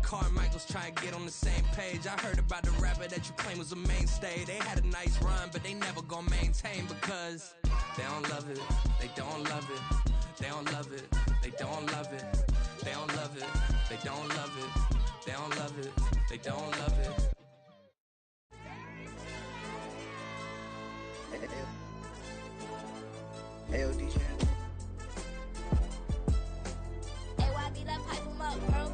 Carmichael's trying to get on the same page. I heard about the rapper that you claim was a mainstay. They had a nice run, but they never gonna maintain because they don't love it, they don't love it, they don't love it, they don't love it, they don't love it, they don't love it, they don't love it, they don't love it. Hell, DJ. AYB, let pipe him up, bro.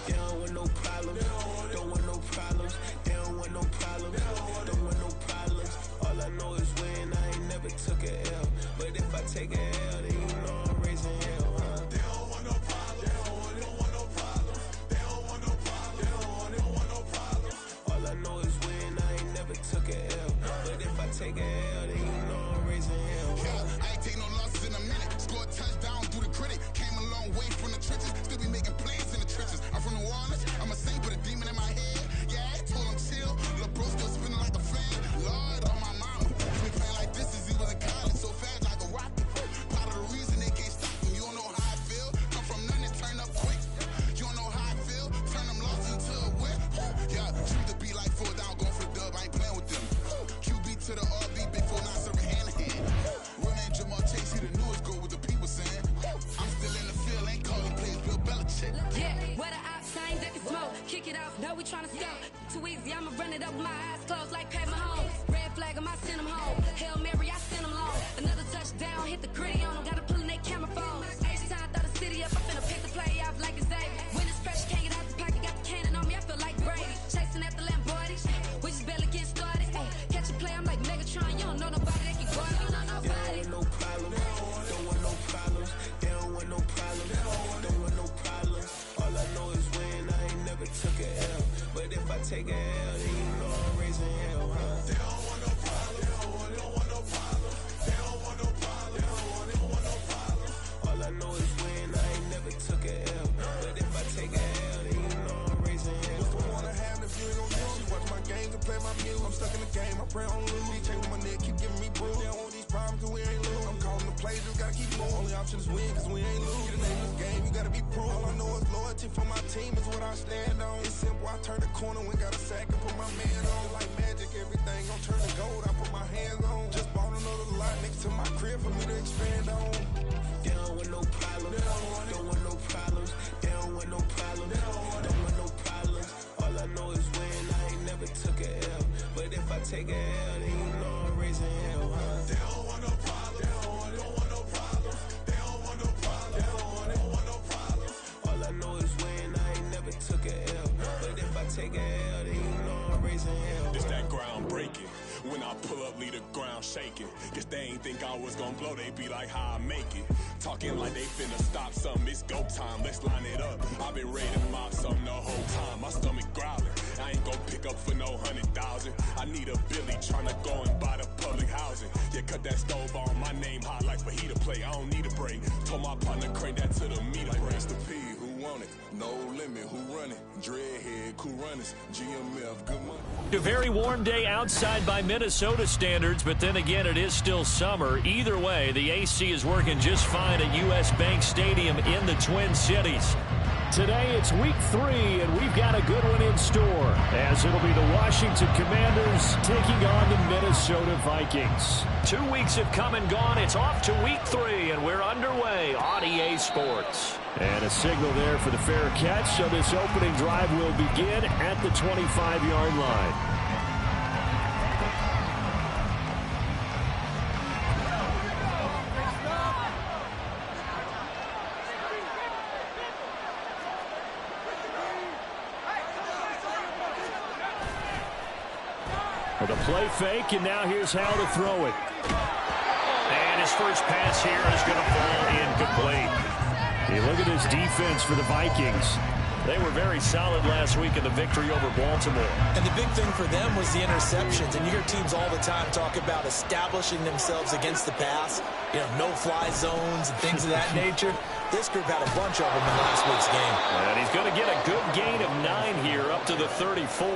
They don't want no problems. Don't want no problems. They don't want no problems. Don't want no problems. All I know is when I ain't never took a L. But if I take a L, then you know I'm raising hell, huh? They don't want no problems. They don't want no problems. They don't want no problems. They don't want no problems. All I know is when I ain't never took a L. But if I take a L, then you know I'm raising hell. I ain't take no losses in a minute. Scored touchdown through the critic. Came a long way from the trenches. Still be making plays in the trenches. I'm from New Orleans. I'm a saint with a demon in my head. Yeah, I told him chill. Lil' bro still spinning like a fan. Lord on my mama. He been playing like this since he was in college. So fast like a rocket. Part of the reason they can't stop him. You don't know how I feel. Come from nothing, turn up quick. You don't know how I feel. Turn them losses into a win. Yeah, treat the beat like full down. Going for the dub. I ain't playing with them. QB to the RB. Big 4-9 serving hand to hand. Jamal Chase, he the newest goal with the people saying. I'm still in the field, ain't calling plays, Bill Belichick. Yeah, where the ops signs that can smoke. Kick it off, know we tryna score. Too easy, I'ma run it up with my eyes closed like Pat Mahomes. Red flag, I send him home. Hail Mary, I send him long. Another touchdown, hit the gritty on him. Gotta pull in their camera phones. H-time, throw the city up, I'm finna pick the play off like it's David. When it's pressure, can't get out the pocket, got the cannon on me, I feel like Brady. Chasing at the Lamborghini, we just barely get started. Catch a play, I'm like Megatron, you don't know nobody that can guard, you don't know nobody. No problem. Don't want no problems. They don't want no problems. Don't want no problems. All I know is when I ain't never took a L. But if I take a L, then you know I'm raising hell, huh? They don't want no problems. They don't want no problems. They don't want no problems. They don't want no problems. All I know is when I ain't never took a L. But if I take a L, then you know I'm raising hell. What's the point of having if you ain't gon' use? You watch my games and play my music. I'm stuck in the game. I pray on lose. DJ with my neck keep giving me bruise. They don't want these problems 'cause we ain't lose. I'm calling the plays, just gotta keep moving. Only option is win 'cause we ain't lose. Get the name of this game, you gotta be proof. All I know is loyalty for my team is what I stand on. It's simple, I turn the corner when got a sack and put my man on. Like magic, everything gon' turn to gold. I put my hands on. Just bought another lot next to my crib for me to expand on. They don't want no problems. Don't want no problems. They don't want no problems. Don't want no problems. All I know is when I ain't never took a L. But if I take a L, then you know I'm raising hell, huh? They don't want no problems. They don't want no problems. They don't want no problems. They don't want no problems. All I know is when I ain't never took a L. But if I take a L, then you know I'm raising hell. It's that ground breaking. When I pull up, leave the ground shaking. Guess they ain't think I was gonna blow, they be like, how I make it. Talking like they finna stop something, it's go time, let's line it up. I've been ready to mop something the whole time, my stomach growling. I ain't gon' pick up for no 100,000. I need a Billy tryna go and buy the public housing. Yeah, cut that stove on, my name hot like fajita play. I don't need a break. Told my partner crank that to the meter like break. Mr. P, who want it? No limit, who run it? Dreadhead, cool runners, GMF, good money. A very warm day outside by Minnesota standards, but then again, it is still summer. Either way, the AC is working just fine at U.S. Bank Stadium in the Twin Cities. Today, it's week 3, and we've got a good one in store, as it'll be the Washington Commanders taking on the Minnesota Vikings. 2 weeks have come and gone. It's off to week 3, and we're underway on EA Sports. And a signal there for the fair catch, so this opening drive will begin at the 25-yard line. With a play fake, and now here's how to throw it. And his first pass here is going to fall incomplete. Hey, look at this defense for the Vikings. They were very solid last week in the victory over Baltimore. And the big thing for them was the interceptions. And you hear teams all the time talk about establishing themselves against the pass. You know, no-fly zones and things of that nature. This group had a bunch of them in last week's game. And he's going to get a good gain of 9 here up to the 34.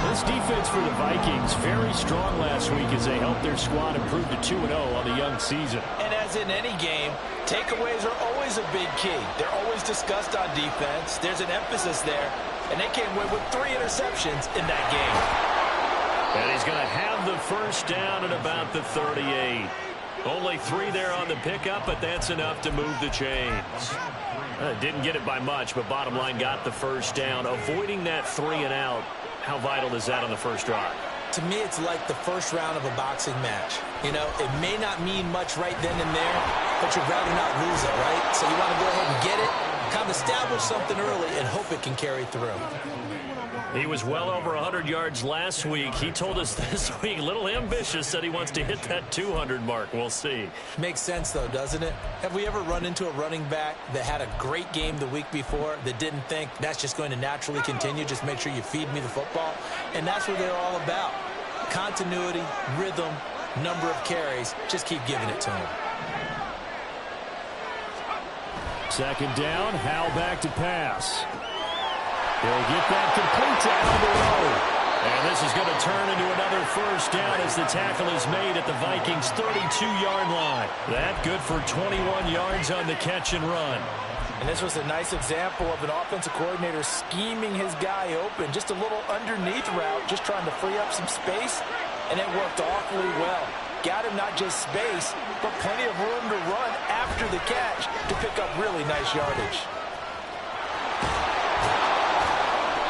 This defense for the Vikings, very strong last week as they helped their squad improve to 2-0 on the young season. And as in any game, takeaways are always a big key. They're always discussed on defense. There's an emphasis there, and they came away with 3 interceptions in that game. And he's going to have the first down at about the 38. Only 3 there on the pickup, but that's enough to move the chains. Didn't get it by much, but bottom line got the first down. Avoiding that 3 and out, how vital is that on the first drive? To me, it's like the first round of a boxing match. You know, it may not mean much right then and there, but you'd rather not lose it, right? So you want to go ahead and get it, kind of establish something early, and hope it can carry through. He was well over 100 yards last week. He told us this week, a little ambitious, said he wants to hit that 200 mark. We'll see. Makes sense, though, doesn't it? Have we ever run into a running back that had a great game the week before that didn't think that's just going to naturally continue? Just make sure you feed me the football. And that's what they're all about. Continuity, rhythm, number of carries. Just keep giving it to him. Second down, Howell back to pass. He'll get that complete to Alvaro. And this is going to turn into another first down as the tackle is made at the Vikings' 32-yard line. That good for 21 yards on the catch and run. And this was a nice example of an offensive coordinator scheming his guy open. Just a little underneath route, just trying to free up some space, and it worked awfully well. Got him not just space, but plenty of room to run after the catch to pick up really nice yardage.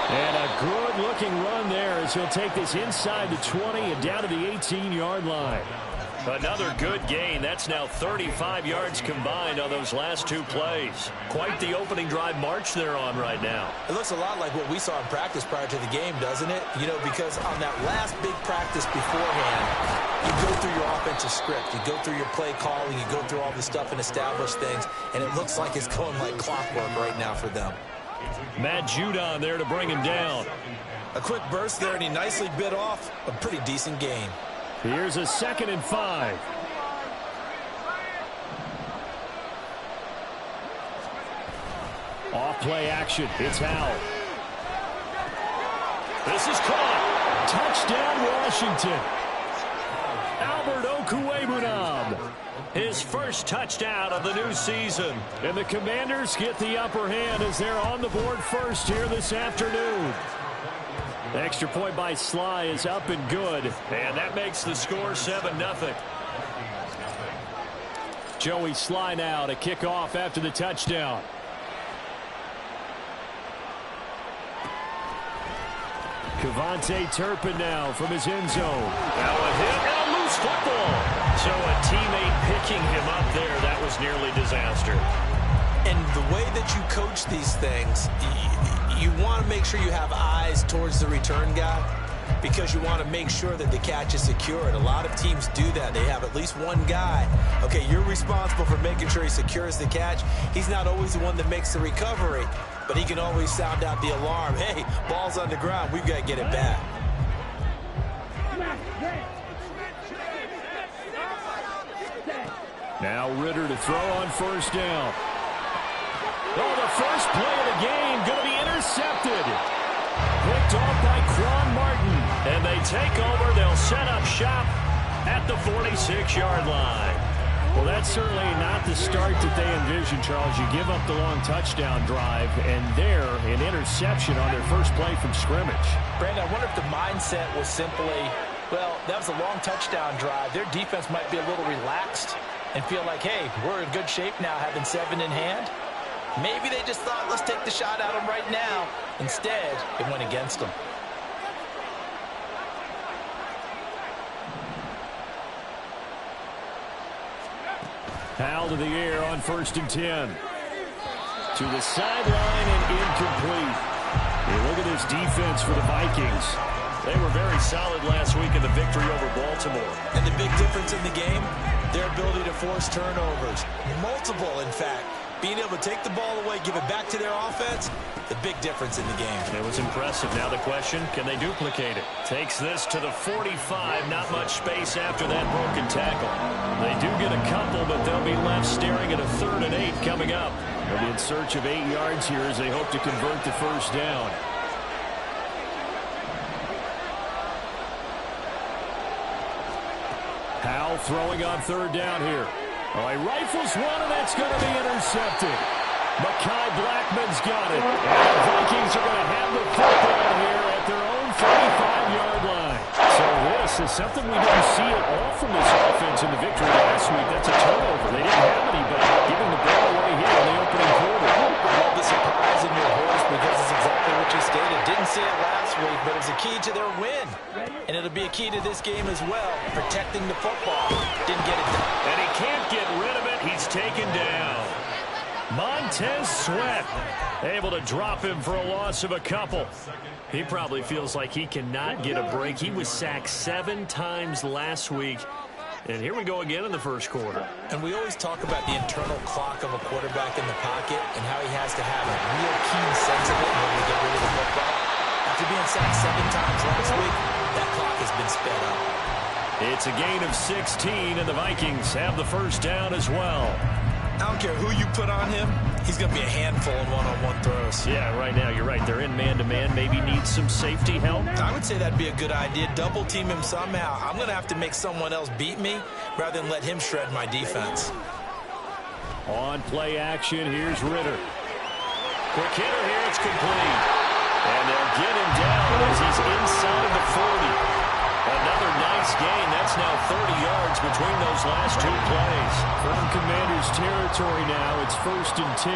And a good-looking run there as he'll take this inside the 20 and down to the 18-yard line. Another good gain. That's now 35 yards combined on those last 2 plays. Quite the opening drive march they're on right now. It looks a lot like what we saw in practice prior to the game, doesn't it? You know, because on that last big practice beforehand, you go through your offensive script. You go through your play calling. You go through all this stuff and establish things. And it looks like it's going like clockwork right now for them. Matt Judon there to bring him down. A quick burst there, and he nicely bit off a pretty decent gain. Here's a 2nd and 5. Off play action. It's Howell. This is caught. Touchdown, Washington. Albert Okwuegbunam. His first touchdown of the new season. And the Commanders get the upper hand as they're on the board first here this afternoon. The extra point by Sly is up and good. And that makes the score 7-0. Joey Sly now to kick off after the touchdown. Kevontae Turpin now from his end zone. Now a hit and a loose football. So a teammate picking him up there, that was nearly disaster. And the way that you coach these things, you want to make sure you have eyes towards the return guy because you want to make sure that the catch is secured. A lot of teams do that. They have at least one guy. Okay, you're responsible for making sure he secures the catch. He's not always the one that makes the recovery, but he can always sound out the alarm. Hey, ball's on the ground. We've got to get it back. Now Ritter to throw on first down. Oh, the first play of the game going to be intercepted. Picked off by Quan Martin. And they take over. They'll set up shop at the 46-yard line. Well, that's certainly not the start that they envisioned, Charles. You give up the long touchdown drive, and there, an interception on their first play from scrimmage. Brandon, I wonder if the mindset was simply, well, that was a long touchdown drive. Their defense might be a little relaxed and feel like, hey, we're in good shape now, having 7 in hand. Maybe they just thought, let's take the shot at them right now. Instead, it went against them. Howell to the air on 1st and 10. To the sideline and incomplete. Hey, look at this defense for the Vikings. They were very solid last week in the victory over Baltimore. And the big difference in the game, their ability to force turnovers. Multiple, in fact. Being able to take the ball away, give it back to their offense, the big difference in the game. It was impressive. Now the question, can they duplicate it? Takes this to the 45. Not much space after that broken tackle. They do get a couple, but they'll be left staring at a 3rd and 8 coming up. They'll be in search of 8 yards here as they hope to convert the first down. Bell throwing on third down here. Oh, he rifles one, and that's going to be intercepted. Mekhi Blackman's got it. And the Vikings are going to have the football here at their own 35-yard line. So this is something we didn't see at all from this offense in the victory last week. That's a turnover. They didn't have any, but giving the ball away here in the opening quarter. I love the surprise in your voice because it's exactly what you stated. Didn't see it last week, but it's a key to their win. And it'll be a key to this game as well, protecting the football. Didn't get it done. And he can't get rid of it. He's taken down. Montez Sweat able to drop him for a loss of a couple. He probably feels like he cannot get a break. He was sacked 7 times last week. And here we go again in the first quarter. And we always talk about the internal clock of a quarterback in the pocket and how he has to have a real keen sense of it in order to get rid of the football. After being sacked 7 times last week, that clock has been sped up. It's a gain of 16, and the Vikings have the first down as well. I don't care who you put on him. He's going to be a handful in one-on-one throws. Yeah, right now, you're right. They're in man-to-man. Maybe need some safety help. I would say that'd be a good idea. Double team him somehow. I'm going to have to make someone else beat me rather than let him shred my defense. On play action, here's Ritter. Quick hitter here, it's complete. And they'll get him down as he's inside the 40. Another nice gain. That's now 30 yards between those last 2 plays. From Commanders territory now, it's 1st and 10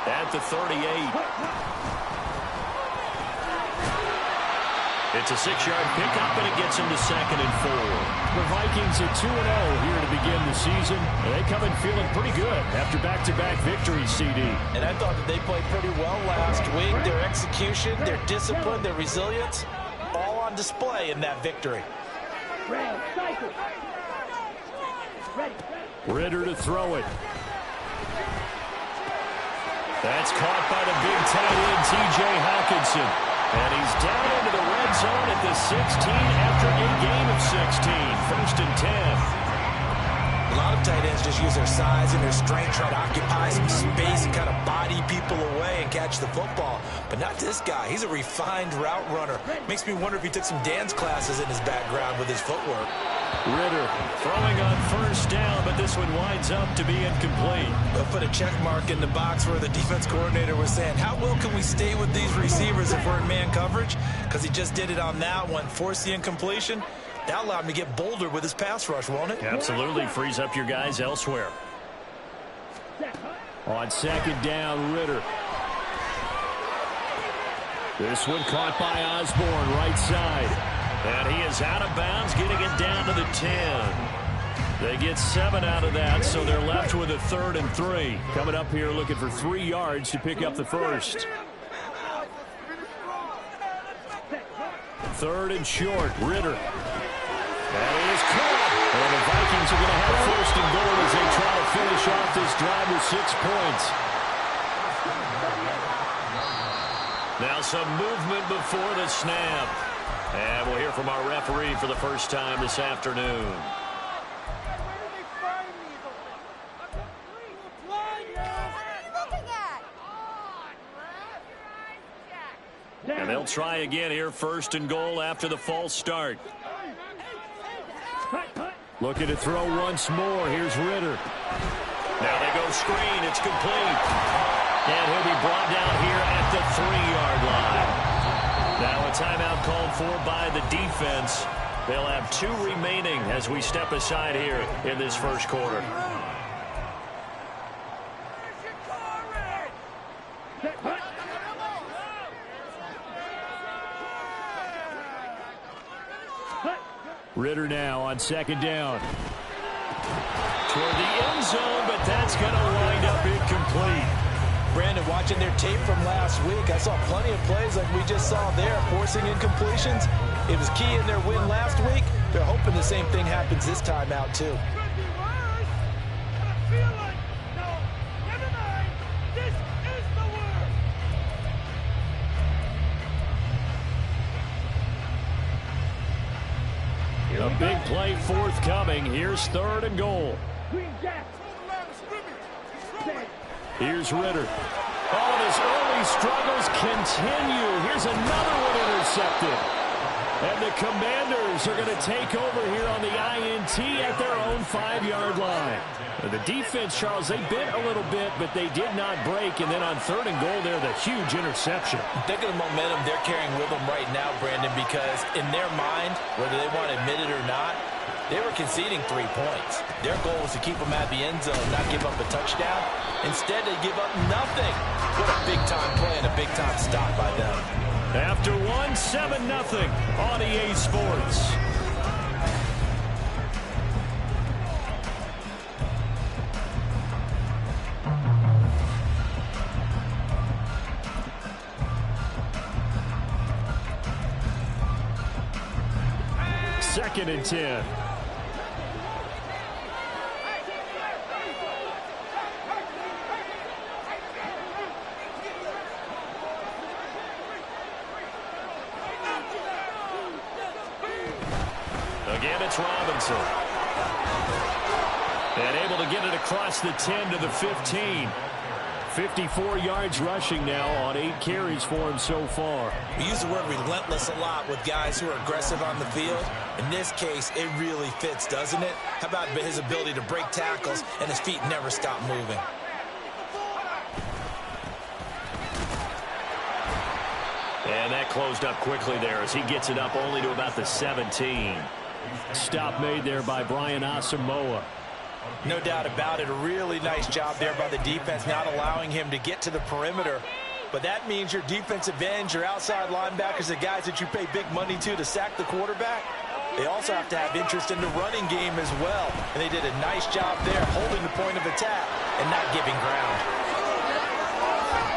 at the 38. It's a 6-yard pickup, and it gets him to 2nd and 4. The Vikings are 2-0 here to begin the season. They come in feeling pretty good after back-to-back victories, CD. And I thought that they played pretty well last week. Their execution, their discipline, their resilience, all on display in that victory. Ritter to throw it. That's caught by the big tight end, T.J. Hawkinson. And he's down into the red zone at the 16 after a gain of 16. 1st and 10. A lot of tight ends just use their size and their strength, try to occupy some space and kind of body people away and catch the football. But not this guy. He's a refined route runner. Makes me wonder if he took some dance classes in his background with his footwork. Ritter throwing on 1st down, but this one winds up to be incomplete. They'll put a check mark in the box where the defense coordinator was saying, how well can we stay with these receivers if we're in man coverage? Because he just did it on that one, forced the incompletion. That allowed him to get bolder with his pass rush, won't it? Absolutely. Frees up your guys elsewhere. On 2nd down, Ritter. This one caught by Osborne, right side. And he is out of bounds, getting it down to the 10. They get 7 out of that, so they're left with a 3rd and 3. Coming up here looking for 3 yards to pick up the first. 3rd and short, Ritter. That is caught. And the Vikings are going to have 1st and goal as they try to finish off this drive with 6 points. Now some movement before the snap. And we'll hear from our referee for the first time this afternoon. And they'll try again here, 1st and goal after the false start. Looking to throw once more. Here's Ritter. Now they go screen. It's complete. And he'll be brought down here at the 3-yard line. Now a timeout called for by the defense. They'll have 2 remaining as we step aside here in this first quarter. Ritter now on 2nd down. Toward the end zone, but that's going to wind up incomplete. Brandon, watching their tape from last week, I saw plenty of plays like we just saw there, forcing incompletions. It was key in their win last week. They're hoping the same thing happens this time out, too. A big play forthcoming. Here's 3rd and goal. Here's Ritter. Oh, and his early struggles continue. Here's another one intercepted. And the Commanders are going to take over here on the INT at their own 5-yard line. The defense, Charles, they bit a little bit, but they did not break. And then on 3rd and goal there, the huge interception. Think of the momentum they're carrying with them right now, Brandon, because in their mind, whether they want to admit it or not, they were conceding 3 points. Their goal was to keep them at the end zone, not give up a touchdown. Instead, they give up nothing. What a big-time play and a big-time stop by them. After 7-0 on EA Sports. Second and 10. Again, it's Robinson. And able to get it across the 10 to the 15. 54 yards rushing now on 8 carries for him so far. We use the word relentless a lot with guys who are aggressive on the field. In this case, it really fits, doesn't it? How about his ability to break tackles and his feet never stop moving? And that closed up quickly there as he gets it up only to about the 17. Stop made there by Brian Asamoah. No doubt about it. A really nice job there by the defense, not allowing him to get to the perimeter. But that means your defensive ends, your outside linebackers, the guys that you pay big money to sack the quarterback, they also have to have interest in the running game as well. And they did a nice job there, holding the point of attack and not giving ground.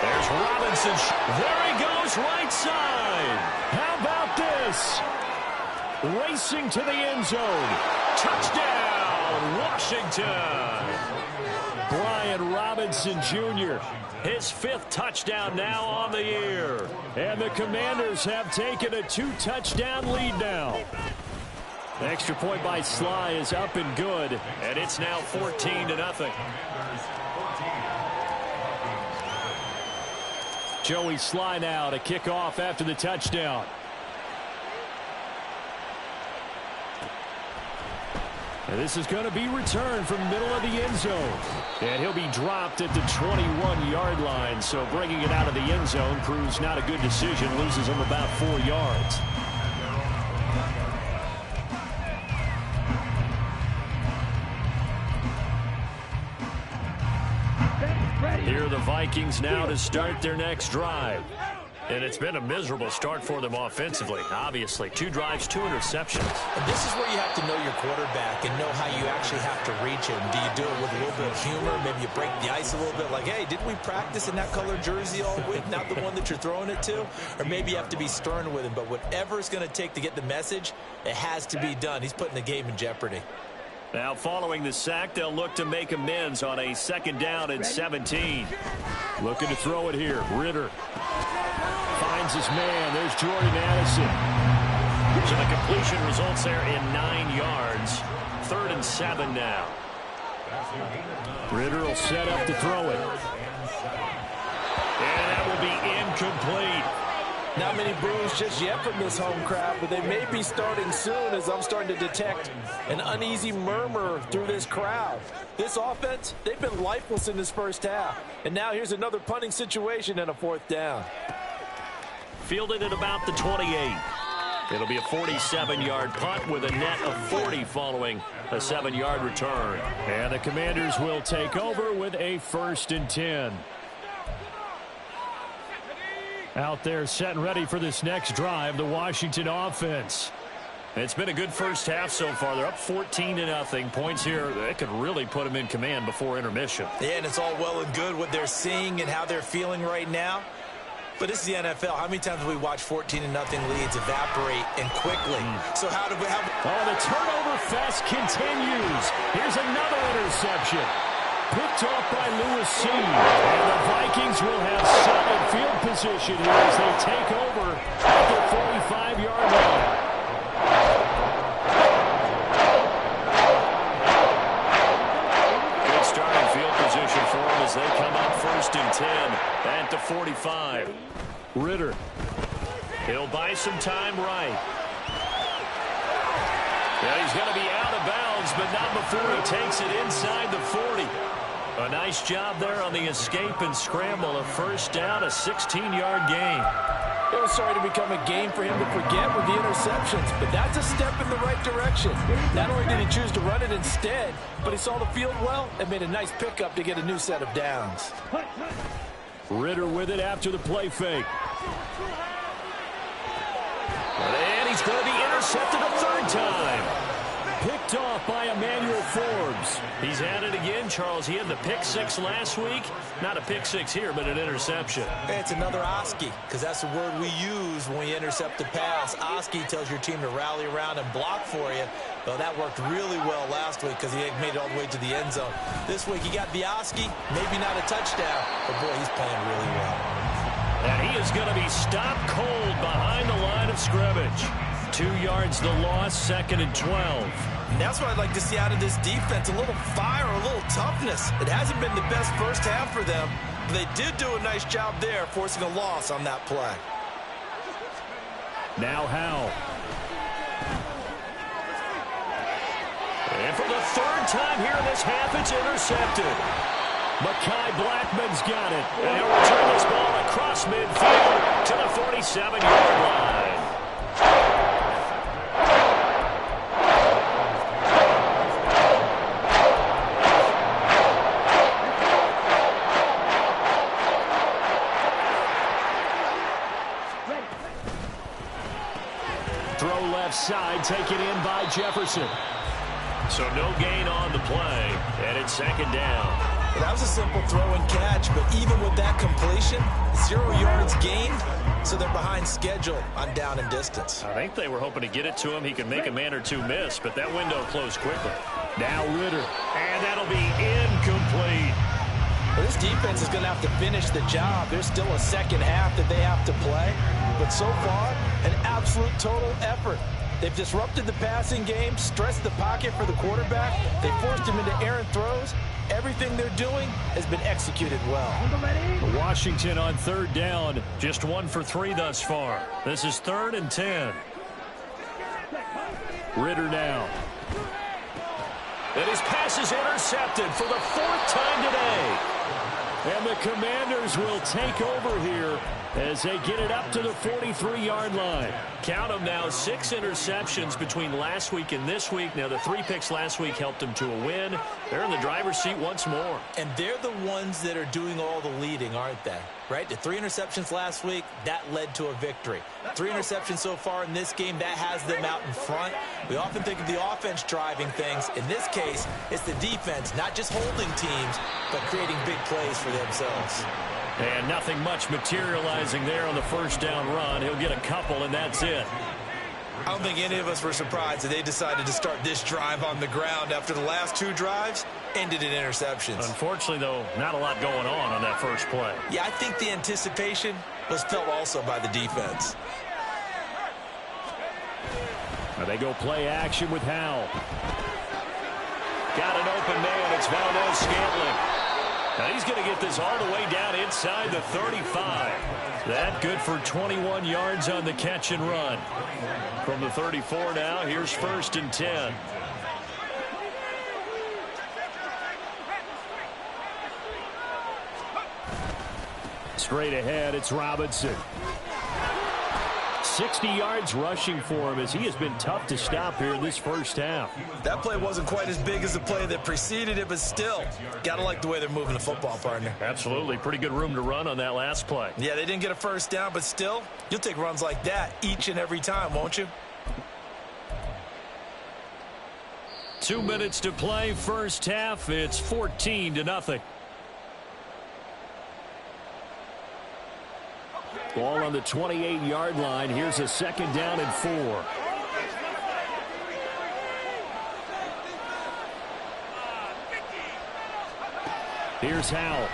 There's Robinson. There he goes, right side. How about this? Racing to the end zone. Touchdown, Washington. Brian Robinson Jr., his 5th touchdown now on the year. And the Commanders have taken a 2-touchdown lead now. The extra point by Sly is up and good, and it's now 14-0. Joey Sly now to kick off after the touchdown. And this is going to be returned from the middle of the end zone. And he'll be dropped at the 21-yard line. So bringing it out of the end zone proves not a good decision. Loses him about 4 yards. Here are the Vikings now to start their next drive. And it's been a miserable start for them offensively. Obviously, 2 drives, 2 interceptions. And this is where you have to know your quarterback and know how you actually have to reach him. Do you do it with a little bit of humor? Maybe you break the ice a little bit like, hey, didn't we practice in that color jersey all week? Not the one that you're throwing it to? Or maybe you have to be stern with him. But whatever it's going to take to get the message, it has to be done. He's putting the game in jeopardy. Now following the sack, they'll look to make amends on a 2nd down and 17. Looking to throw it here. Ritter finds his man. There's Jordan Addison. So the completion results there in 9 yards. 3rd and 7 now. Ritter will set up to throw it. And that will be incomplete. Not many boos just yet from this home crowd, but they may be starting soon as I'm starting to detect an uneasy murmur through this crowd. This offense, they've been lifeless in this first half. And now here's another punting situation and a 4th down. Fielded at about the 28. It'll be a 47-yard punt with a net of 40 following a 7-yard return. And the Commanders will take over with a 1st and 10. Out there set and ready for this next drive, the Washington offense. It's been a good first half so far. They're up 14-0. Points here that could really put them in command before intermission. Yeah, and it's all well and good what they're seeing and how they're feeling right now. But this is the NFL. How many times have we watched 14-0 leads evaporate and quickly? So how do we have... Oh, the turnover fest continues. Here's another interception. Picked off by Lewis C. And the Vikings will have solid field position here as they take over at the 45-yard line. Good starting field position for them as they come up 1st and 10 at the 45. Ritter. He'll buy some time right. And he's going to be out of bounds, but not before he takes it inside the 40. A nice job there on the escape and scramble. A first down, a 16-yard gain. It was starting to become a game for him to forget with the interceptions, but that's a step in the right direction. Not only did he choose to run it instead, but he saw the field well and made a nice pickup to get a new set of downs. Ritter with it after the play fake. And he's going to be intercepted a third time. Picked off by Emmanuel Forbes. He's at it again, Charles. He had the pick six last week. Not a pick six here, but an interception. It's another Oski, because that's the word we use when we intercept the pass. Oski tells your team to rally around and block for you. Well, that worked really well last week because he made it all the way to the end zone. This week he got the Oski, maybe not a touchdown, but boy, he's playing really well. And he is going to be stopped cold behind the line of scrimmage. 2 yards the loss, 2nd and 12. And that's what I'd like to see out of this defense, a little fire, a little toughness. It hasn't been the best first half for them, but they did do a nice job there, forcing a loss on that play. Now Howell. And for the third time here in this half, it's intercepted. Mekhi Blackman's got it. And he'll return this ball across midfield to the 47-yard line. Throw left side, taken in by Jefferson. So no gain on the play, and it's 2nd down. Well, that was a simple throw and catch, but even with that completion, 0 yards gained, so they're behind schedule on down and distance. I think they were hoping to get it to him. He could make a man or two miss, but that window closed quickly. Now Ritter, and that'll be incomplete. Well, this defense is going to have to finish the job. There's still a second half that they have to play, but so far, an absolute total effort. They've disrupted the passing game, stressed the pocket for the quarterback. They forced him into errant throws. Everything they're doing has been executed well. Washington on 3rd down, just 1 for 3 thus far. This is 3rd and 10. Ritter now. And his pass is intercepted for the 4th time today. And the Commanders will take over here as they get it up to the 43-yard line. Count them now, 6 interceptions between last week and this week. Now, the 3 picks last week helped them to a win. They're in the driver's seat once more. And they're the ones that are doing all the leading, aren't they? Right? The 3 interceptions last week, that led to a victory. 3 interceptions so far in this game, that has them out in front. We often think of the offense driving things. In this case, it's the defense, not just holding teams, but creating big plays for themselves. And nothing much materializing there on the first down run. He'll get a couple, and that's it. I don't think any of us were surprised that they decided to start this drive on the ground after the last 2 drives ended in interceptions. Unfortunately, though, not a lot going on that first play. Yeah, I think the anticipation was felt also by the defense. Now they go play action with Howell. Got an open man. It's Valdez-Scantling. Now he's going to get this all the way down inside the 35. That good for 21 yards on the catch and run. From the 34 now, here's 1st and 10. Straight ahead, it's Robinson. 60 yards rushing for him as he has been tough to stop here in this first half. That play wasn't quite as big as the play that preceded it, but still, got to like the way they're moving the football, partner. Absolutely. Pretty good room to run on that last play. Yeah, they didn't get a first down, but still, you'll take runs like that each and every time, won't you? 2 minutes to play, first half. It's 14-0. Ball on the 28-yard line. Here's a 2nd down and 4. Here's Howell.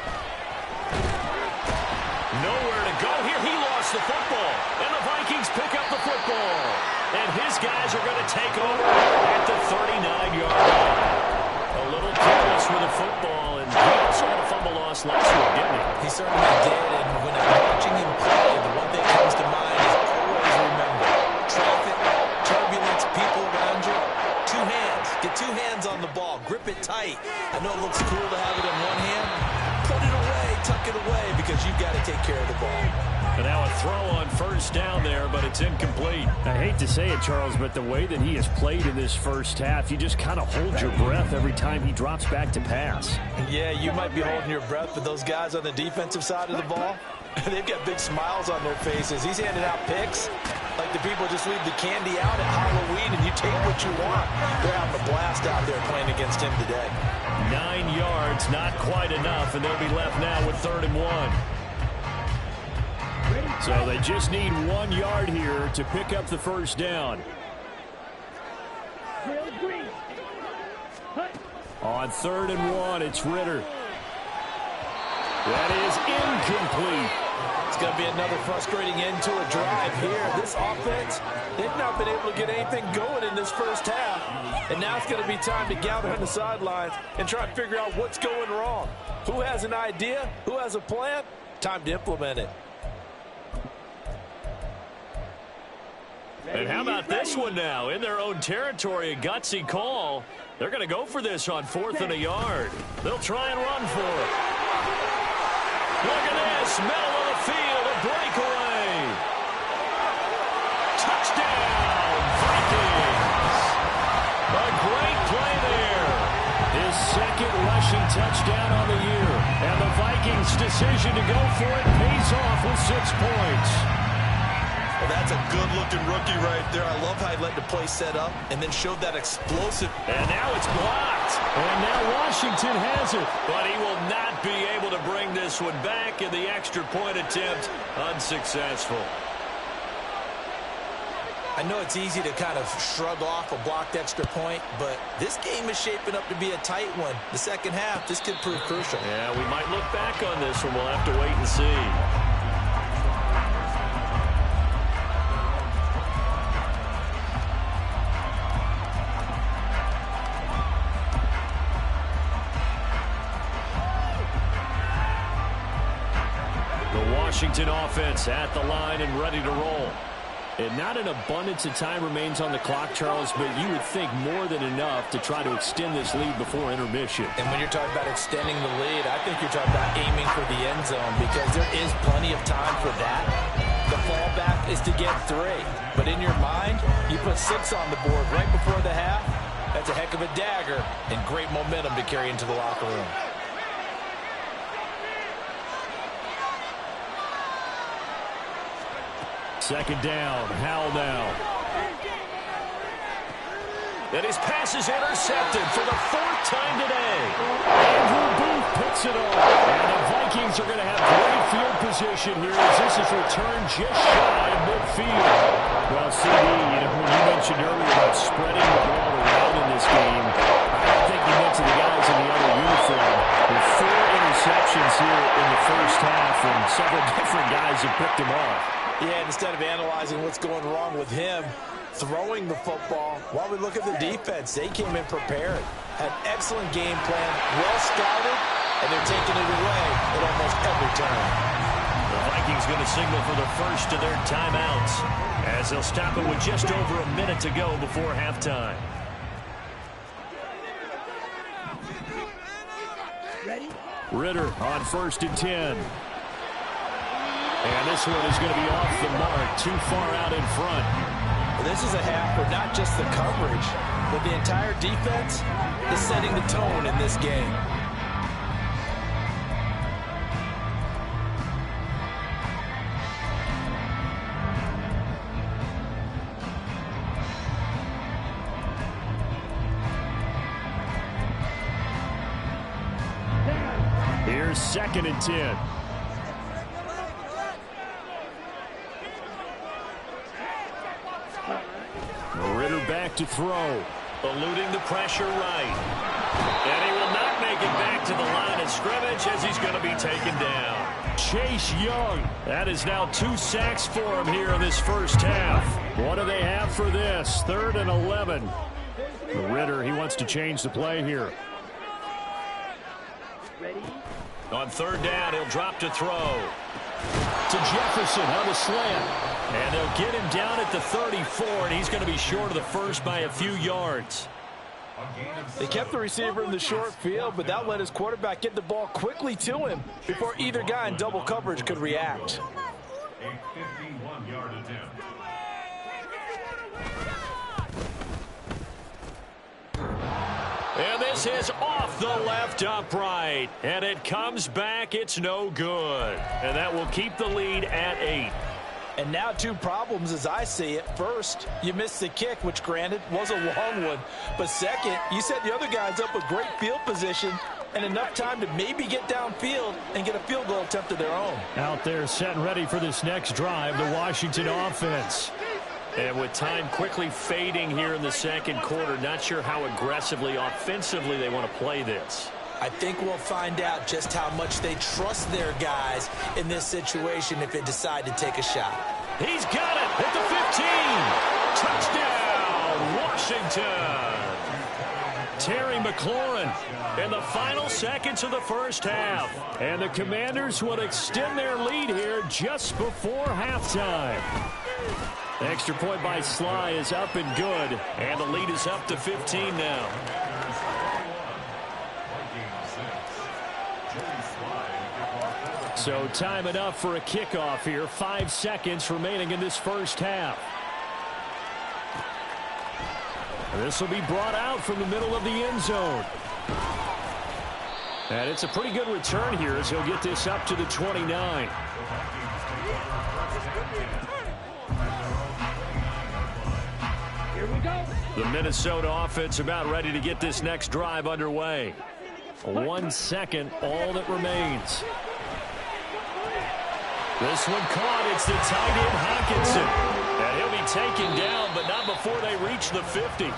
Nowhere to go here. He lost the football. And the Vikings pick up the football. And his guys are going to take over at the 39-yard line. A little careless with the football. And he also had a fumble loss last week, didn't he? He certainly did. And when I'm watching him play, the one thing that comes to mind is always remember traffic, turbulence, people around you. I know it looks cool to have it in one hand. Put it away, tuck it away, because you've got to take care of the ball. And now a throw on first down there, but it's incomplete. I hate to say it, Charles, but the way that he has played in this first half, you just kind of hold your breath every time he drops back to pass. Yeah, you might be holding your breath, but those guys on the defensive side of the ball, they've got big smiles on their faces. He's handing out picks like the people just leave the candy out at Halloween and you take what you want. They're having a blast out there playing against him today. 9 yards, not quite enough, and they'll be left now with 3rd and 1. So they just need 1 yard here to pick up the first down. On 3rd and 1, it's Ritter. That is incomplete. It's going to be another frustrating end to a drive here. This offense, they've not been able to get anything going in this first half. And now it's going to be time to gather on the sidelines and try and figure out what's going wrong. Who has an idea? Who has a plan? Time to implement it. And how about this one now? In their own territory, a gutsy call. They're going to go for this on 4th and a yard. They'll try and run for it. Look at this, middle of the field, a breakaway. Touchdown, Vikings. A great play there. His 2nd rushing touchdown on the year. And the Vikings' decision to go for it pays off with 6 points. Well, that's a good-looking rookie right there. I love how he let the play set up and then showed that explosive. And now it's blocked. And now Washington has it. But he will not be able to bring this one back, and the extra point attempt unsuccessful. I know it's easy to kind of shrug off a blocked extra point, but this game is shaping up to be a tight one. The second half, this could prove crucial. Yeah, we might look back on this one. We'll have to wait and see. Washington offense at the line and ready to roll. And not an abundance of time remains on the clock, Charles, but you would think more than enough to try to extend this lead before intermission. And when you're talking about extending the lead, I think you're talking about aiming for the end zone because there is plenty of time for that. The fallback is to get 3. But in your mind, you put 6 on the board right before the half. That's a heck of a dagger and great momentum to carry into the locker room. Second down, Howell now. And his pass is intercepted for the 4th time today. Andrew Booth picks it off. And the Vikings are going to have great field position here as this is returned just shy of midfield. Well, CD, when you mentioned earlier about spreading the ball around in this game, I don't think you meant to the guys in the other uniform. With 4 interceptions here in the first half, and several different guys have picked him off. Yeah, instead of analyzing what's going wrong with him throwing the football, while we look at the defense, they came in prepared. Had excellent game plan, well scouted, and they're taking it away at almost every turn. The Vikings going to signal for the first of their timeouts as they'll stop it with just over a minute to go before halftime. Ritter on 1st and 10. And this one is going to be off the mark, too far out in front. Well, this is a half where not just the coverage, but the entire defense is setting the tone in this game. Here's 2nd and 10. Ritter back to throw. Eluding the pressure right. And he will not make it back to the line of scrimmage as he's going to be taken down. Chase Young. That is now 2 sacks for him here in this first half. What do they have for this? 3rd and 11. Ritter, he wants to change the play here. On 3rd down, he'll drop to throw. To Jefferson on the slant. And they'll get him down at the 34, and he's going to be short of the first by a few yards. They kept the receiver in the short field, but that let his quarterback get the ball quickly to him before either guy in double coverage could react. A 51-yard attempt. And this is off the left upright. And it comes back. It's no good. And that will keep the lead at 8. And now two problems as I see it. First, you missed the kick, which granted was a long one. But second, you set the other guys up with great field position and enough time to maybe get downfield and get a field goal attempt of their own. Out there set and ready for this next drive, the Washington offense. And with time quickly fading here in the second quarter, not sure how aggressively, offensively they want to play this. I think we'll find out just how much they trust their guys in this situation if they decide to take a shot. He's got it at the 15. Touchdown, Washington. Terry McLaurin in the final seconds of the first half. And the Commanders will extend their lead here just before halftime. The extra point by Sly is up and good. And the lead is up to 15 now. So time enough for a kickoff here. 5 seconds remaining in this first half. This will be brought out from the middle of the end zone. And it's a pretty good return here as he'll get this up to the 29. Here we go. The Minnesota offense about ready to get this next drive underway. 1 second, all that remains. This one caught. It's the tight end Hockenson. And he'll be taken down, but not before they reach the 50.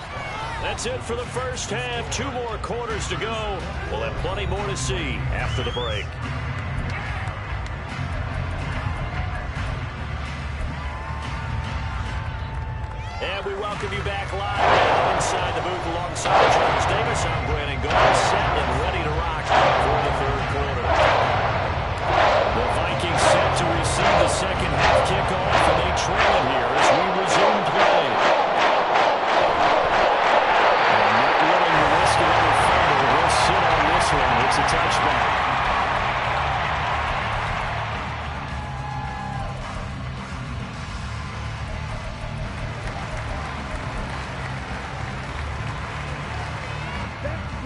That's it for the first half. 2 more quarters to go. We'll have plenty more to see after the break. And we welcome you back live inside the booth alongside Charles Davis. I'm Brandon Gold, set and ready to rock for the third quarter. The Vikings set to receive the second half kickoff, and they trail it here as we resume play. And not willing to risk another fumble. We'll sit on this one. It's a touchback.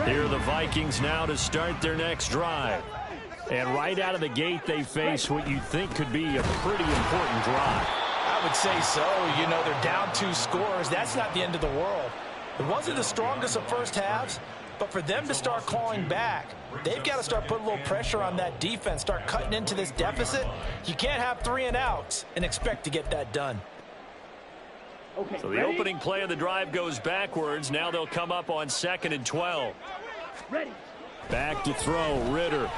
Here are the Vikings now to start their next drive. And right out of the gate, they face what you think could be a pretty important drive. I would say so. You know, they're down 2 scores. That's not the end of the world. It wasn't the strongest of first halves, but for them to start clawing back, they've got to start putting a little pressure on that defense, start cutting into this deficit. You can't have 3 and outs and expect to get that done. Okay, so the opening play of the drive goes backwards. Now they'll come up on 2nd and 12. Ready. Back to throw, Ritter.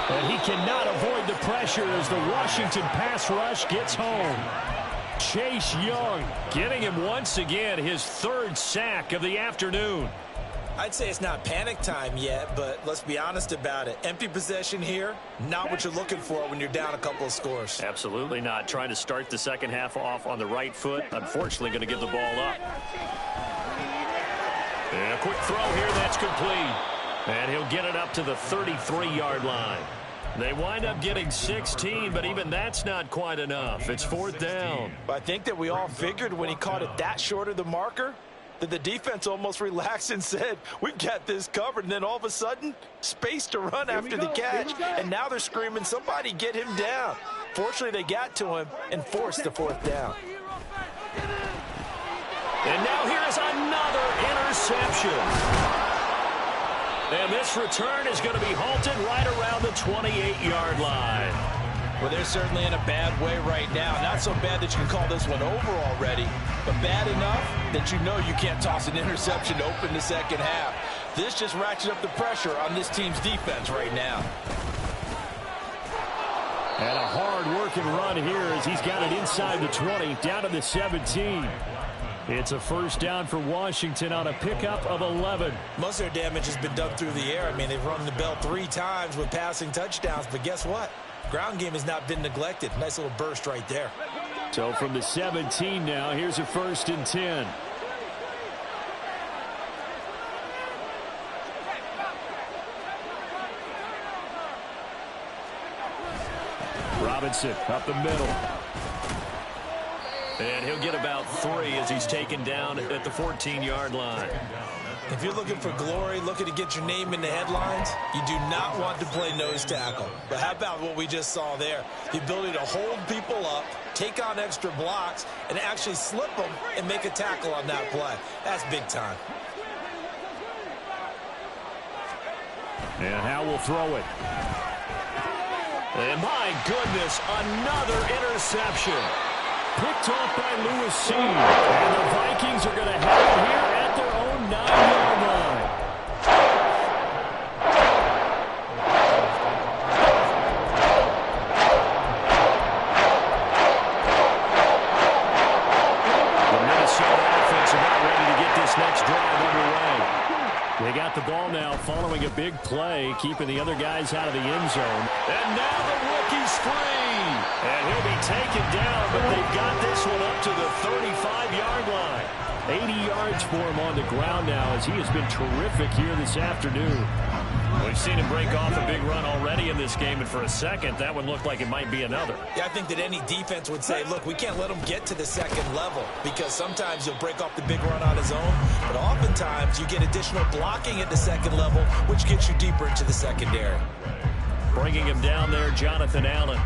And he cannot avoid the pressure as the Washington pass rush gets home. Chase Young getting him once again his 3rd sack of the afternoon. I'd say it's not panic time yet, but let's be honest about it. Empty possession here, not what you're looking for when you're down a couple of scores. Absolutely not. Trying to start the second half off on the right foot. Unfortunately, going to give the ball up. And a quick throw here. That's complete. And he'll get it up to the 33-yard line. They wind up getting 16, but even that's not quite enough. It's 4th down. I think that we all figured when he caught it that short of the marker that the defense almost relaxed and said, we've got this covered. And then all of a sudden, space to run after the catch. And now they're screaming, somebody get him down. Fortunately, they got to him and forced the 4th down. And now here's another interception. And this return is going to be halted right around the 28-yard line. Well, they're certainly in a bad way right now. Not so bad that you can call this one over already, but bad enough that you know you can't toss an interception to open the second half. This just ratchets up the pressure on this team's defense right now. And a hard-working run here as he's got it inside the 20, down to the 17. It's a 1st down for Washington on a pickup of 11. Most of their damage has been done through the air. I mean, they've rung the bell 3 times with passing touchdowns, but guess what? Ground game has not been neglected. Nice little burst right there. So from the 17 now, here's a 1st and 10. Robinson up the middle. And he'll get about 3 as he's taken down at the 14-yard line. If you're looking for glory, looking to get your name in the headlines, you do not want to play nose tackle. But how about what we just saw there? The ability to hold people up, take on extra blocks, and actually slip them and make a tackle on that play. That's big time. And how will throw it. And my goodness, another interception. Picked off by Lewis C. And the Vikings are going to have it here at their own 9-yard line. The Minnesota offense are not ready to get this next drive underway. They got the ball now following a big play, keeping the other guys out of the end zone. And now the rookie's free. And he'll be taken down, but they've got this one up to the 35-yard line. 80 yards for him on the ground now as he has been terrific here this afternoon. We've seen him break off a big run already in this game, and for a second, that one looked like it might be another. Yeah, I think that any defense would say, look, we can't let him get to the second level because sometimes he'll break off the big run on his own, but oftentimes you get additional blocking at the second level, which gets you deeper into the secondary. Bringing him down there, Jonathan Allen.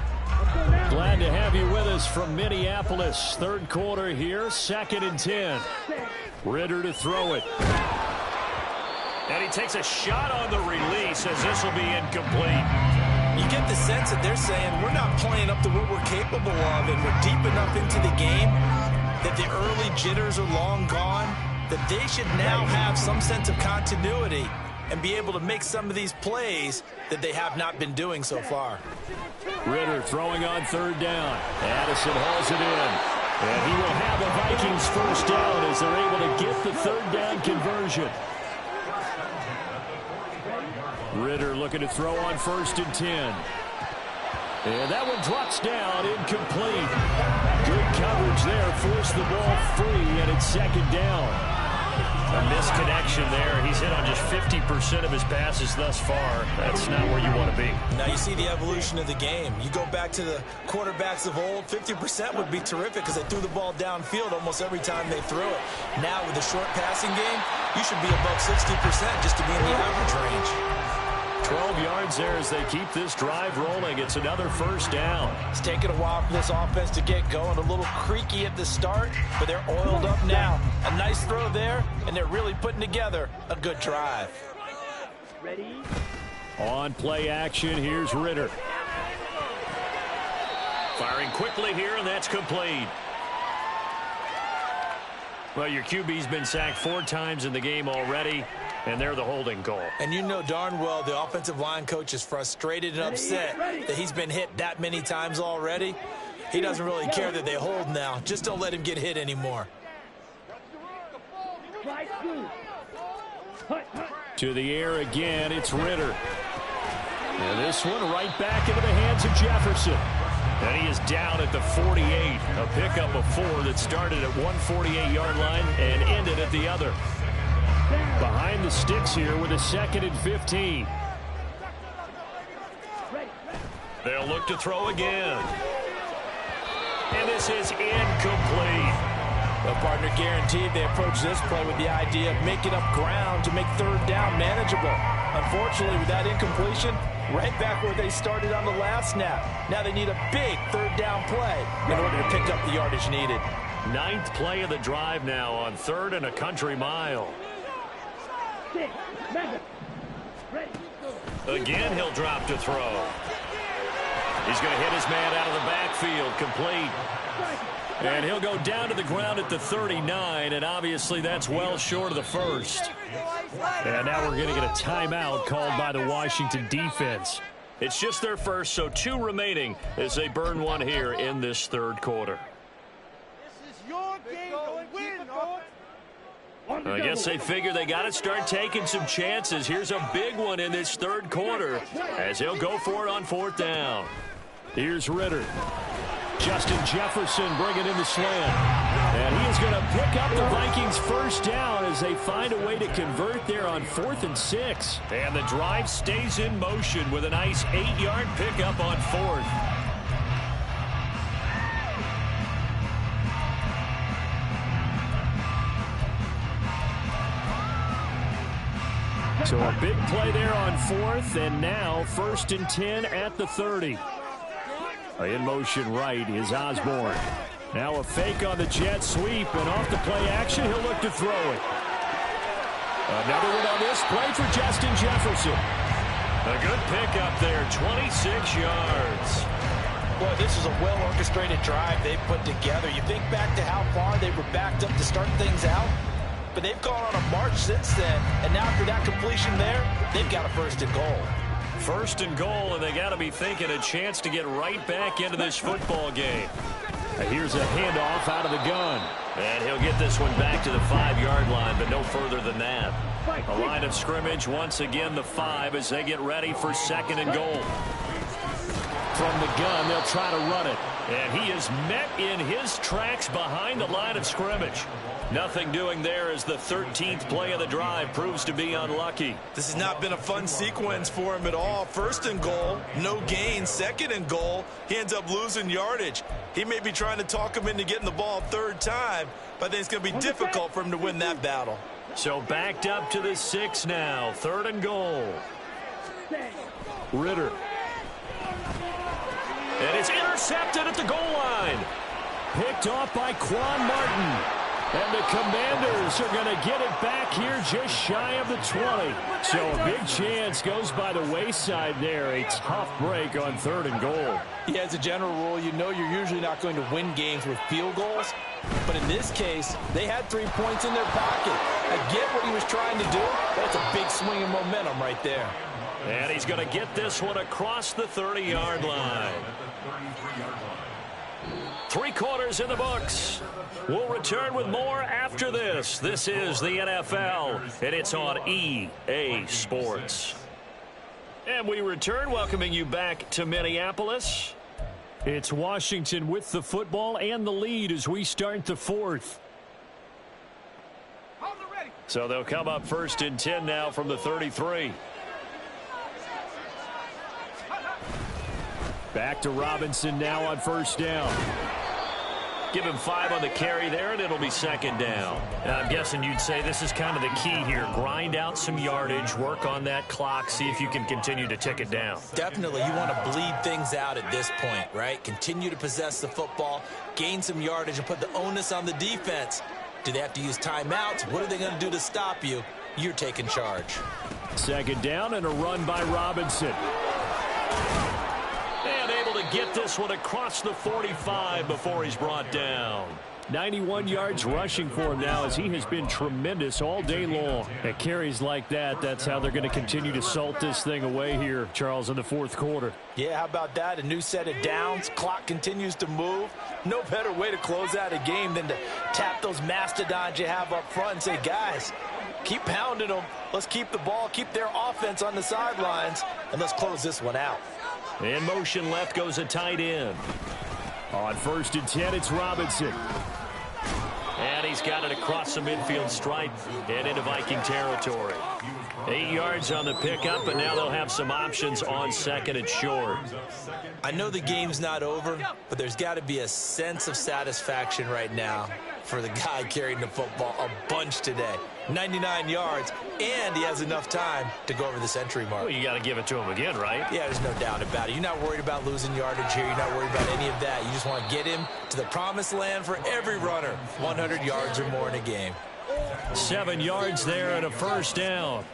Glad to have you with us from Minneapolis. Third quarter here, 2nd and 10. Ritter to throw it. And he takes a shot on the release as this will be incomplete. You get the sense that they're saying we're not playing up to what we're capable of, and we're deep enough into the game that the early jitters are long gone, that they should now have some sense of continuity and be able to make some of these plays that they have not been doing so far. Ritter throwing on 3rd down. Addison hauls it in. And he will have the Vikings first down as they're able to get the 3rd down conversion. Ritter looking to throw on 1st and 10. And that one drops down, incomplete. Good coverage there, forced the ball free, and it's 2nd down. A misconnection there. He's hit on just 50% of his passes thus far. That's not where you want to be. Now you see the evolution of the game. You go back to the quarterbacks of old, 50% would be terrific because they threw the ball downfield almost every time they threw it. Now with the short passing game, you should be above 60% just to be in the average range. 12 yards there as they keep this drive rolling. It's another 1st down. It's taken a while for this offense to get going. A little creaky at the start, but they're oiled up now. A nice throw there, and they're really putting together a good drive. Ready? On play action, here's Ritter. Firing quickly here, and that's complete. Well, your QB's been sacked 4 times in the game already, and they're the holding goal. And you know darn well the offensive line coach is frustrated and upset that he's been hit that many times already. He doesn't really care that they hold now. Just don't let him get hit anymore. To the air again, it's Ritter. And this one right back into the hands of Jefferson. And he is down at the 48. A pickup of 4 that started at 148-yard line and ended at the other. Behind the sticks here with a 2nd and 15. They'll look to throw again. And this is incomplete. Well, partner, guaranteed they approach this play with the idea of making up ground to make 3rd down manageable. Unfortunately, with that incompletion, right back where they started on the last snap. Now they need a big 3rd down play in order to pick up the yardage needed. 9th play of the drive now on 3rd and a country mile. Again, he'll drop to throw. He's going to hit his man out of the backfield, complete. And he'll go down to the ground at the 39, and obviously that's well short of the 1st. And now we're going to get a timeout called by the Washington defense. It's just their first, so 2 remaining as they burn one here in this 3rd quarter. This is your game to win, I guess they figure they got to start taking some chances. Here's a big one in this 3rd quarter as he'll go for it on 4th down. Here's Ritter. Justin Jefferson bringing in the slant. And he is going to pick up the Vikings first down as they find a way to convert there on 4th and 6. And the drive stays in motion with a nice 8-yard pickup on 4th. So a big play there on 4th, and now 1st and 10 at the 30. In motion right is Osborne. Now a fake on the jet sweep, and off the play action, he'll look to throw it. Another one on this play for Justin Jefferson. A good pickup there, 26 yards. Boy, this is a well-orchestrated drive they've put together. You think back to how far they were backed up to start things out, but they've gone on a march since then, and now after that completion there, they've got a 1st and goal. 1st and goal, and they got to be thinking a chance to get right back into this football game. Here's a handoff out of the gun. And he'll get this one back to the 5-yard line, but no further than that. A line of scrimmage, once again the 5 as they get ready for 2nd and goal. From the gun, they'll try to run it. And he is met in his tracks behind the line of scrimmage. Nothing doing there as the 13th play of the drive proves to be unlucky. This has not been a fun sequence for him at all. 1st and goal, no gain. 2nd and goal, he ends up losing yardage. He may be trying to talk him into getting the ball 3rd time, but I think it's going to be difficult for him to win that battle. So backed up to the 6 now. 3rd and goal. Ritter. And it's intercepted at the goal line. Picked off by Quan Martin. And the Commanders are going to get it back here just shy of the 20. So a big chance goes by the wayside there. A tough break on 3rd and goal. Yeah, as a general rule, you know you're usually not going to win games with field goals. But in this case, they had 3 points in their pocket. I get what he was trying to do. That's a big swing of momentum right there. And he's going to get this one across the 30-yard line. 3 quarters in the books. We'll return with more after this. This is the NFL, and it's on EA Sports. And we return, welcoming you back to Minneapolis. It's Washington with the football and the lead as we start the 4th. So they'll come up 1st and 10 now from the 33. Back to Robinson now on 1st down. Give him 5 on the carry there, and it'll be 2nd down. And I'm guessing you'd say this is kind of the key here. Grind out some yardage, work on that clock, see if you can continue to tick it down. Definitely. You want to bleed things out at this point, right? Continue to possess the football, gain some yardage, and put the onus on the defense. Do they have to use timeouts? What are they going to do to stop you? You're taking charge. 2nd down and a run by Robinson. And able to get this one across the 45 before he's brought down. 91 yards rushing for him now as he has been tremendous all day long. At carries like that, that's how they're going to continue to salt this thing away here, Charles, in the 4th quarter. Yeah, how about that? A new set of downs. Clock continues to move. No better way to close out a game than to tap those mastodons you have up front and say, guys, keep pounding them. Let's keep the ball, keep their offense on the sidelines, and let's close this one out. In motion left goes a tight end. On 1st and 10, it's Robinson. And he's got it across the midfield stripe and into Viking territory. 8 yards on the pickup, and now they'll have some options on 2nd and short. I know the game's not over, but there's got to be a sense of satisfaction right now for the guy carrying the football a bunch today. 99 yards, and he has enough time to go over the century mark. Well, you got to give it to him again, right? Yeah, there's no doubt about it. You're not worried about losing yardage here. You're not worried about any of that. You just want to get him to the promised land for every runner. 100 yards or more in a game. 7 yards there and a 1st down.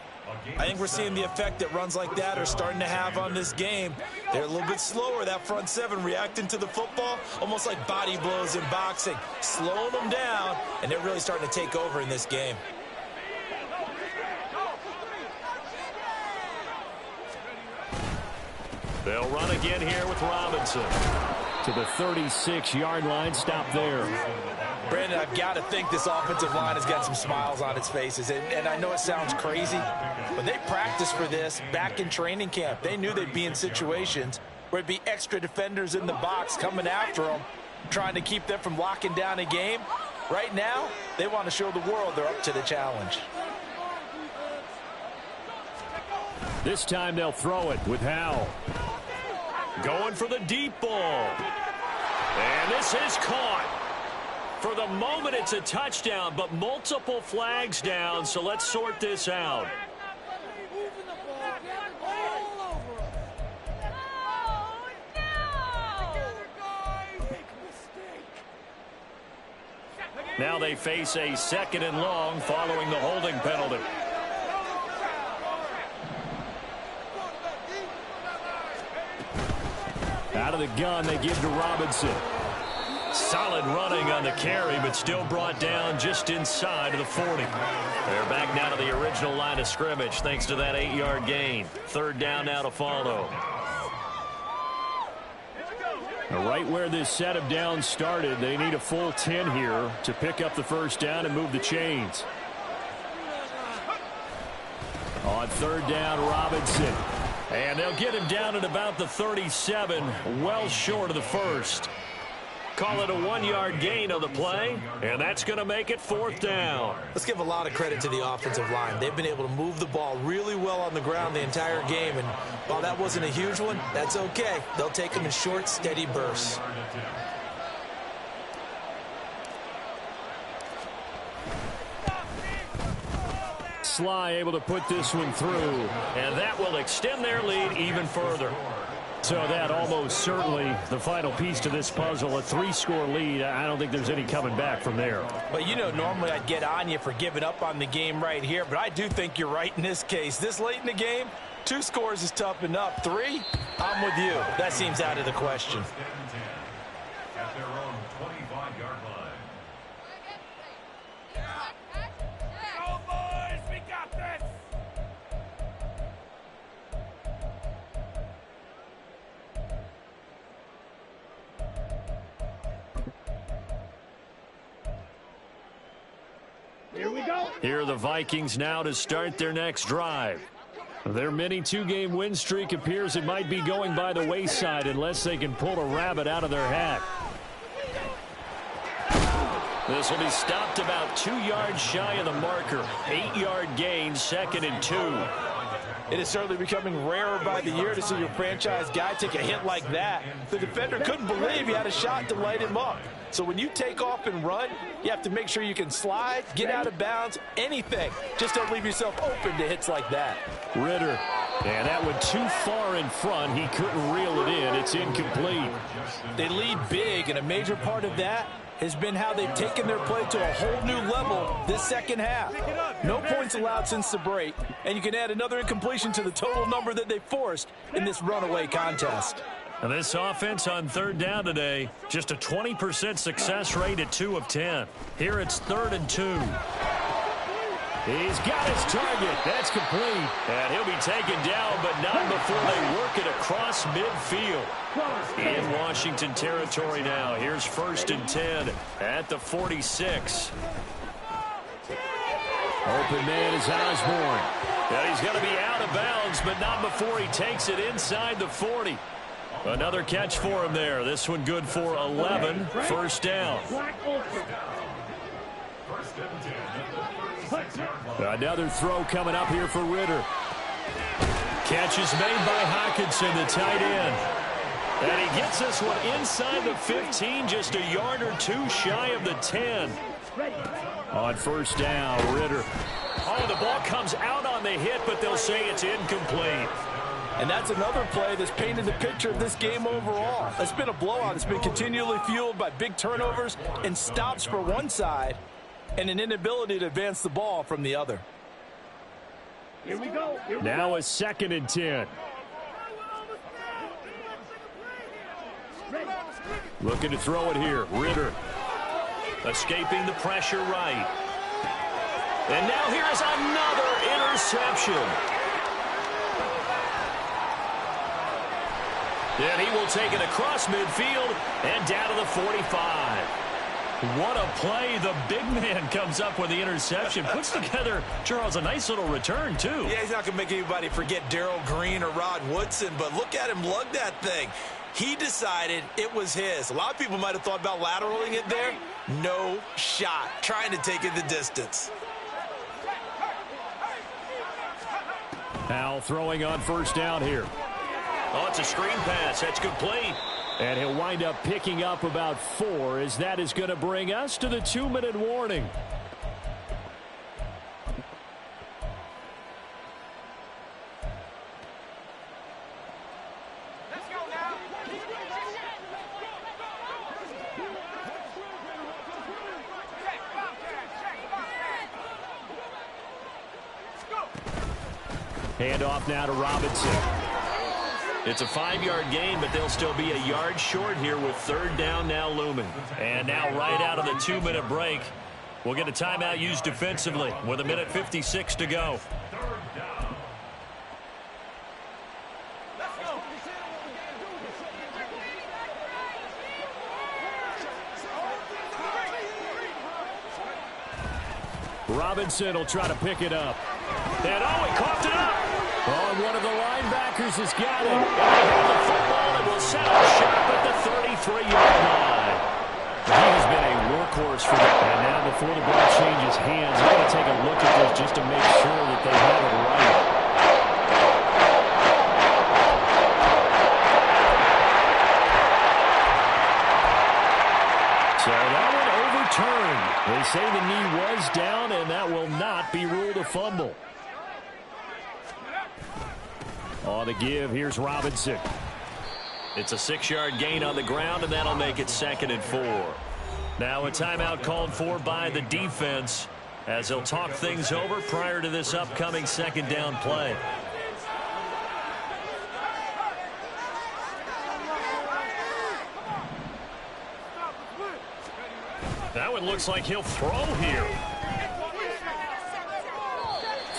I think we're seeing the effect that runs like that are starting to have on this game. They're a little bit slower, that front 7, reacting to the football, almost like body blows in boxing, slowing them down, and they're really starting to take over in this game. They'll run again here with Robinson. To the 36-yard line, stop there. Brandon, I've got to think this offensive line has got some smiles on its faces. And I know it sounds crazy, but they practiced for this back in training camp. They knew they'd be in situations where it'd be extra defenders in the box coming after them, trying to keep them from locking down a game. Right now, they want to show the world they're up to the challenge. This time they'll throw it with Howell. Going for the deep ball. And this is caught. For the moment, it's a touchdown, but multiple flags down, so let's sort this out. Now they face a 2nd and long following the holding penalty. Out of the gun, they give to Robinson. Solid running on the carry, but still brought down just inside of the 40. They're back now to the original line of scrimmage thanks to that 8-yard gain. 3rd down now to follow. Right where this set of downs started, they need a full 10 here to pick up the 1st down and move the chains. On 3rd down, Robinson. And they'll get him down at about the 37, well short of the 1st. Call it a 1-yard gain on the play, and that's going to make it 4th down. Let's give a lot of credit to the offensive line. They've been able to move the ball really well on the ground the entire game, and while that wasn't a huge one, that's okay. They'll take them in short, steady bursts. Sly able to put this one through, and that will extend their lead even further. So that almost certainly the final piece to this puzzle, a 3-score lead. I don't think there's any coming back from there. But, you know, normally I'd get on you for giving up on the game right here, but I do think you're right in this case. This late in the game, 2 scores is tough enough. 3, I'm with you. That seems out of the question. At their own 25-yard line. Go, boys! We got this! Here we go. Here are the Vikings now to start their next drive. Their mini 2-game win streak appears it might be going by the wayside unless they can pull a rabbit out of their hat. This will be stopped about 2 yards shy of the marker. 8-yard gain, 2nd and 2. It is certainly becoming rarer by the year to see your franchise guy take a hit like that. The defender couldn't believe he had a shot to light him up. So when you take off and run, you have to make sure you can slide, get out of bounds, anything. Just don't leave yourself open to hits like that. Ritter, and that went too far in front. He couldn't reel it in. It's incomplete. They lead big, and a major part of that has been how they've taken their play to a whole new level this second half. No points allowed since the break, and you can add another incompletion to the total number that they forced in this runaway contest. And this offense on 3rd down today, just a 20% success rate at 2 of 10. Here it's 3rd and 2. He's got his target. That's complete. And he'll be taken down, but not before they work it across midfield. In Washington territory now. Here's 1st and 10 at the 46. Open man is Osborne. And he's going to be out of bounds, but not before he takes it inside the 40. Another catch for him there. This one good for 11. 1st down. Another throw coming up here for Ritter. Catch is made by Hockenson, the tight end. And he gets this one inside the 15, just a yard or 2 shy of the 10. On 1st down, Ritter. Oh, the ball comes out on the hit, but they'll say it's incomplete. And that's another play that's painted the picture of this game overall. It's been a blowout. It's been continually fueled by big turnovers and stops for one side and an inability to advance the ball from the other. Here we go. Now a 2nd and 10. Looking to throw it here. Ritter. Escaping the pressure right. And now here is another interception. And he will take it across midfield and down to the 45. What a play. The big man comes up with the interception. Puts together, Charles, a nice little return, too. Yeah, he's not going to make anybody forget Darrell Green or Rod Woodson, but look at him lug that thing. He decided it was his. A lot of people might have thought about lateraling it there. No shot. Trying to take it the distance. Now throwing on 1st down here. Oh, it's a screen pass. That's complete. And he'll wind up picking up about 4 as that is going to bring us to the 2-minute warning. Let's go now. Hand off now to Robinson. It's a 5-yard gain, but they'll still be a yard short here with third down now looming. And now right out of the 2-minute break, we'll get a timeout used defensively with 1:56 to go. Robinson will try to pick it up. And he coughed it up. Oh, and one of the linebackers has got it. And they have the football and will set up shop at the 33-yard line. He has been a workhorse for them. And now before the ball changes hands, they're going to take a look at this just to make sure that they have it right. So that one overturned. They say the knee was down, and that will not be ruled a fumble. On the give, here's Robinson. It's a 6-yard gain on the ground, and that'll make it 2nd and 4. Now a timeout called for by the defense as they'll talk things over prior to this upcoming 2nd down play. That one looks like he'll throw here.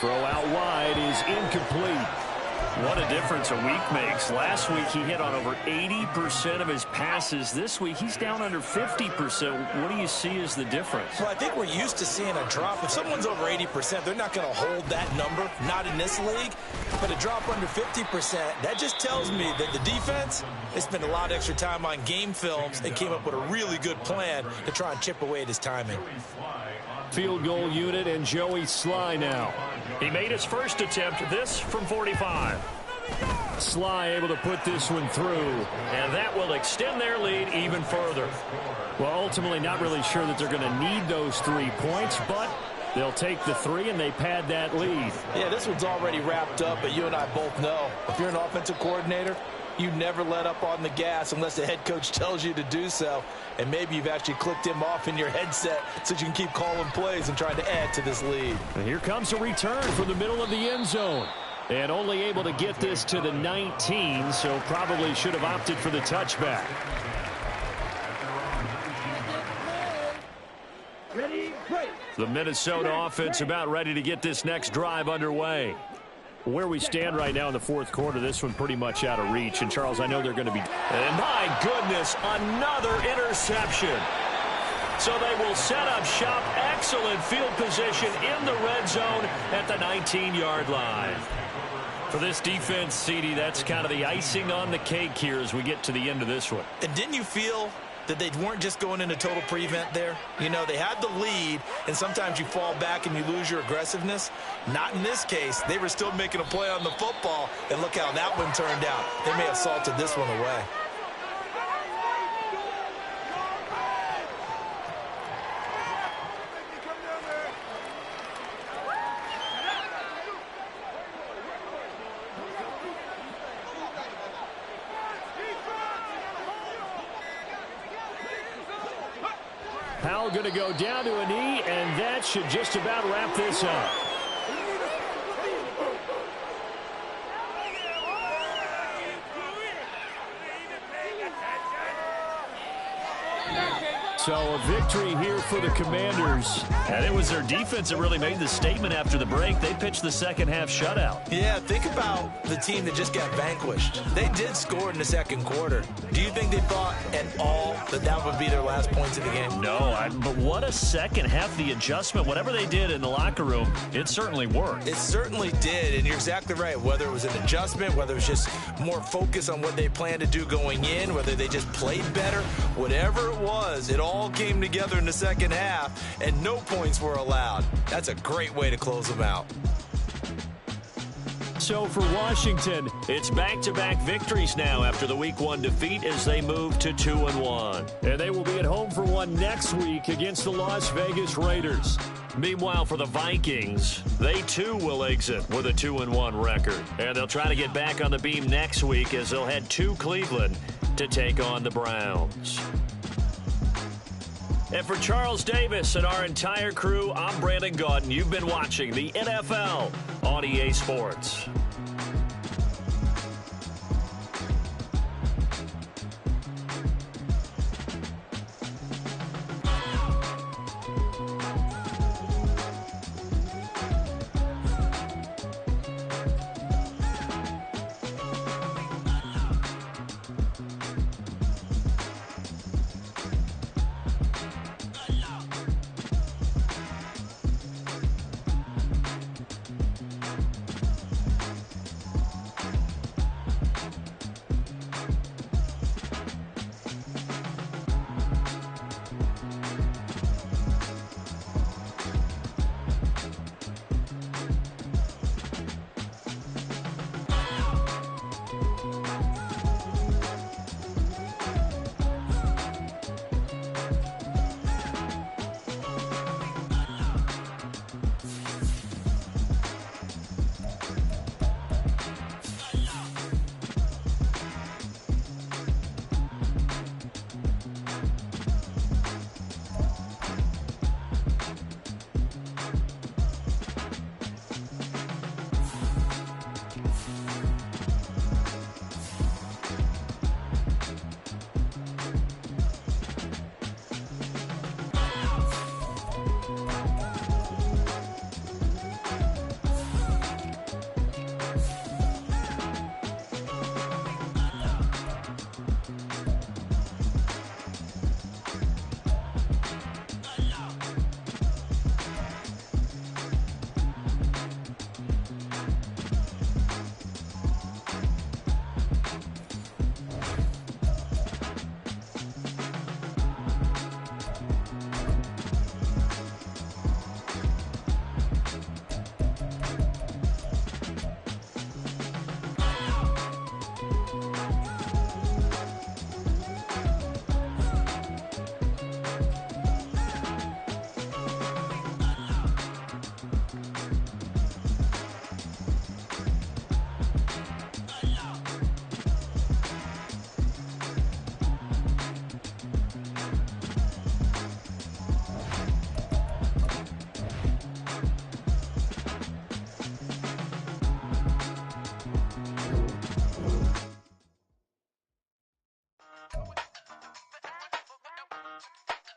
Throw out wide is incomplete. What a difference a week makes. Last week he hit on over 80% of his passes. This week he's down under 50%. What do you see as the difference? Well, I think we're used to seeing a drop. If someone's over 80%, they're not going to hold that number. Not in this league. But a drop under 50%, that just tells me that the defense, they spent a lot of extra time on game films and came up with a really good plan to try and chip away at his timing. Field goal unit and Joey Sly now. He made his first attempt, this from 45. Sly able to put this one through. And that will extend their lead even further. Well, ultimately not really sure that they're going to need those 3 points, but they'll take the 3 and they pad that lead. Yeah, this one's already wrapped up, but you and I both know if you're an offensive coordinator, you never let up on the gas unless the head coach tells you to do so. And maybe you've actually clicked him off in your headset so you can keep calling plays and trying to add to this lead. And here comes a return from the middle of the end zone. And only able to get this to the 19, so probably should have opted for the touchback. Ready, break. The Minnesota offense about ready to get this next drive underway. Where we stand right now in the fourth quarter, this one pretty much out of reach. And, Charles, I know they're going to be... And, my goodness, another interception. So they will set up shop. Excellent field position in the red zone at the 19-yard line. For this defense, CD, that's kind of the icing on the cake here as we get to the end of this one. And didn't you feel that they weren't just going into total prevent there? You know, they had the lead, and sometimes you fall back and you lose your aggressiveness. Not in this case. They were still making a play on the football, and look how that one turned out. They may have salted this one away. Powell going to go down to a knee, and that should just about wrap this up. So a victory here for the Commanders. And it was their defense that really made the statement after the break. They pitched the second-half shutout. Yeah, think about the team that just got vanquished. They did score in the second quarter. Do you think they thought at all that that would be their last points of the game? No, but what a second half. The adjustment, whatever they did in the locker room, it certainly worked. It certainly did, and you're exactly right. Whether it was an adjustment, whether it was just more focus on what they planned to do going in, whether they just played better, whatever it was, it all came together in the second half, and no points were allowed. That's a great way to close them out. So for Washington, it's back-to-back victories now after the Week 1 defeat as they move to 2-1. And they will be at home for one next week against the Las Vegas Raiders. Meanwhile, for the Vikings, they too will exit with a 2-1 record. And they'll try to get back on the beam next week as they'll head to Cleveland to take on the Browns. And for Charles Davis and our entire crew, I'm Brandon Gaudin. You've been watching the NFL on EA Sports.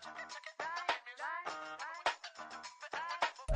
Check it out.